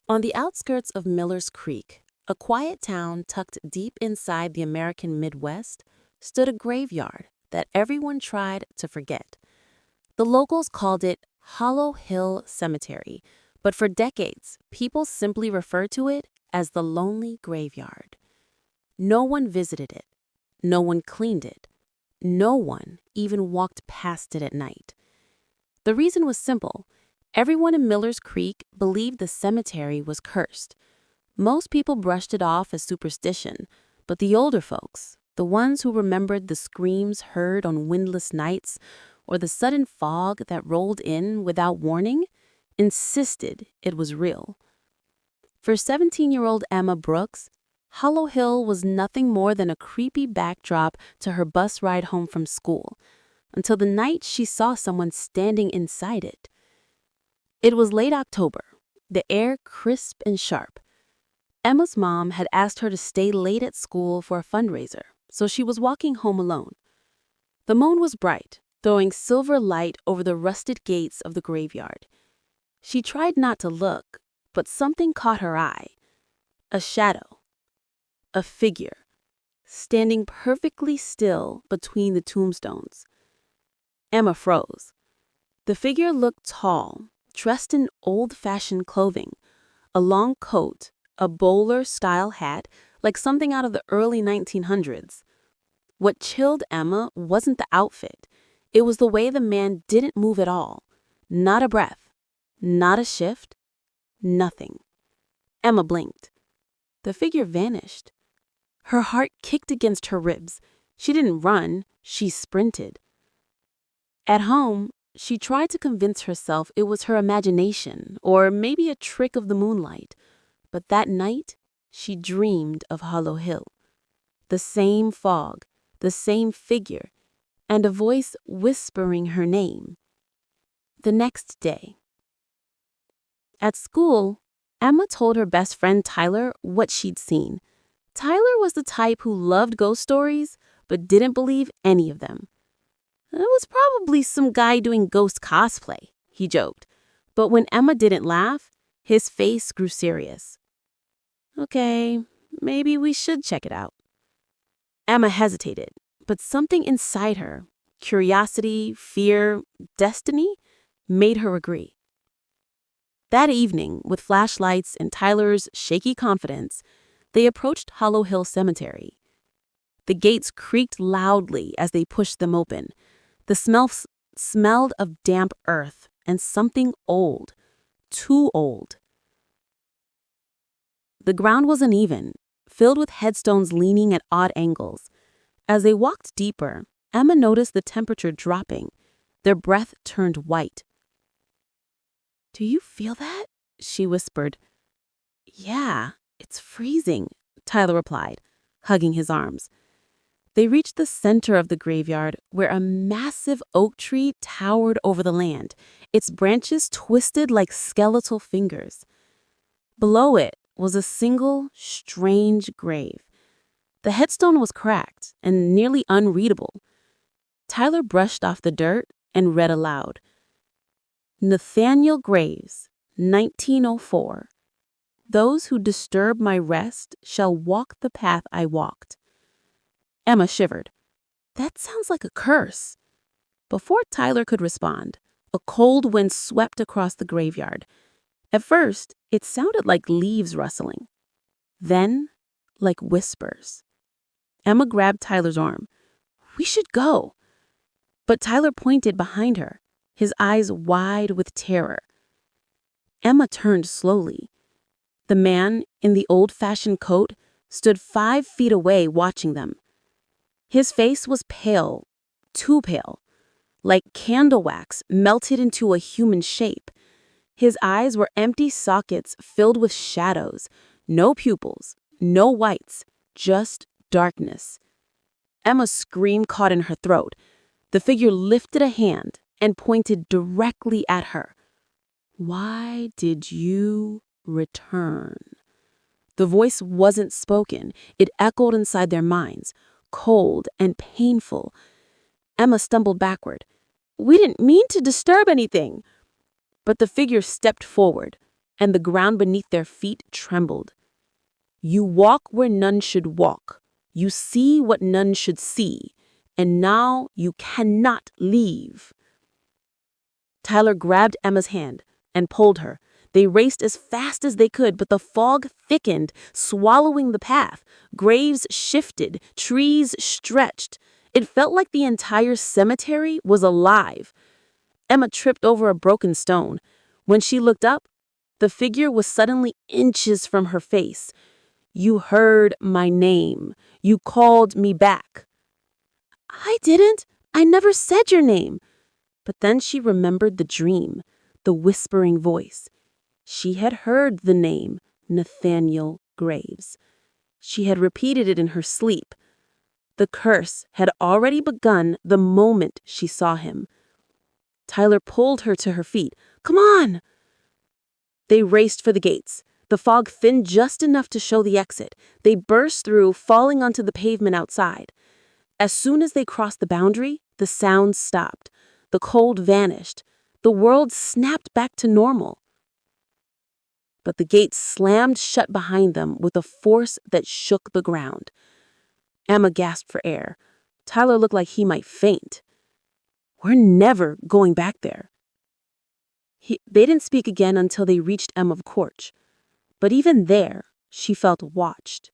On the outskirts of Miller's Creek, a quiet town tucked deep inside the American Midwest, stood a graveyard that everyone tried to forget. The locals called it Hollow Hill Cemetery, but for decades, people simply referred to it as the Lonely Graveyard. No one visited it. No one cleaned it. No one even walked past it at night. The reason was simple. Everyone in Miller's Creek believed the cemetery was cursed. Most people brushed it off as superstition, but the older folks, the ones who remembered the screams heard on windless nights or the sudden fog that rolled in without warning, insisted it was real. For 17-year-old Emma Brooks, Hollow Hill was nothing more than a creepy backdrop to her bus ride home from school, until the night she saw someone standing inside it. It was late October, the air crisp and sharp. Emma's mom had asked her to stay late at school for a fundraiser, so she was walking home alone. The moon was bright, throwing silver light over the rusted gates of the graveyard. She tried not to look, but something caught her eye. A shadow. A figure. Standing perfectly still between the tombstones. Emma froze. The figure looked tall, dressed in old-fashioned clothing, a long coat, a bowler-style hat, like something out of the early 1900s. What chilled Emma wasn't the outfit. It was the way the man didn't move at all. Not a breath. Not a shift. Nothing. Emma blinked. The figure vanished. Her heart kicked against her ribs. She didn't run. She sprinted. At home, she tried to convince herself it was her imagination or maybe a trick of the moonlight. But that night, she dreamed of Hollow Hill. The same fog, the same figure, and a voice whispering her name. The next day. At school, Emma told her best friend Tyler what she'd seen. Tyler was the type who loved ghost stories, but didn't believe any of them. It was probably some guy doing ghost cosplay, he joked. But when Emma didn't laugh, his face grew serious. Okay, maybe we should check it out. Emma hesitated, but something inside her, curiosity, fear, destiny, made her agree. That evening, with flashlights and Tyler's shaky confidence, they approached Hollow Hill Cemetery. The gates creaked loudly as they pushed them open. The smell smelled of damp earth and something old, too old. The ground was uneven, filled with headstones leaning at odd angles. As they walked deeper, Emma noticed the temperature dropping. Their breath turned white. "Do you feel that?" she whispered. "Yeah, it's freezing," Tyler replied, hugging his arms. They reached the center of the graveyard, where a massive oak tree towered over the land, its branches twisted like skeletal fingers. Below it was a single, strange grave. The headstone was cracked and nearly unreadable. Tyler brushed off the dirt and read aloud. "Nathaniel Graves, 1904. Those who disturb my rest shall walk the path I walked." Emma shivered. That sounds like a curse. Before Tyler could respond, a cold wind swept across the graveyard. At first, it sounded like leaves rustling. Then, like whispers. Emma grabbed Tyler's arm. "We should go." But Tyler pointed behind her, his eyes wide with terror. Emma turned slowly. The man, in the old-fashioned coat, stood 5 feet away watching them. His face was pale, too pale, like candle wax melted into a human shape. His eyes were empty sockets filled with shadows, no pupils, no whites, just darkness. Emma's scream caught in her throat. The figure lifted a hand and pointed directly at her. "Why did you return?" The voice wasn't spoken. It echoed inside their minds, cold and painful. Emma stumbled backward. "We didn't mean to disturb anything." But the figure stepped forward. and the ground beneath their feet trembled. You walk where none should walk. You see what none should see. And now you cannot leave. Tyler grabbed Emma's hand and pulled her. They raced as fast as they could, but the fog thickened, swallowing the path. Graves shifted, trees stretched. It felt like the entire cemetery was alive. Emma tripped over a broken stone. When she looked up, the figure was suddenly inches from her face. You heard my name. You called me back. I didn't. I never said your name. But then she remembered the dream, the whispering voice. She had heard the name, Nathaniel Graves. She had repeated it in her sleep. The curse had already begun the moment she saw him. Tyler pulled her to her feet. Come on! They raced for the gates. The fog thinned just enough to show the exit. They burst through, falling onto the pavement outside. As soon as they crossed the boundary, the sounds stopped. The cold vanished. The world snapped back to normal. But the gates slammed shut behind them with a force that shook the ground. Emma gasped for air. Tyler looked like he might faint. We're never going back there. They didn't speak again until they reached Emma's porch. But even there, she felt watched.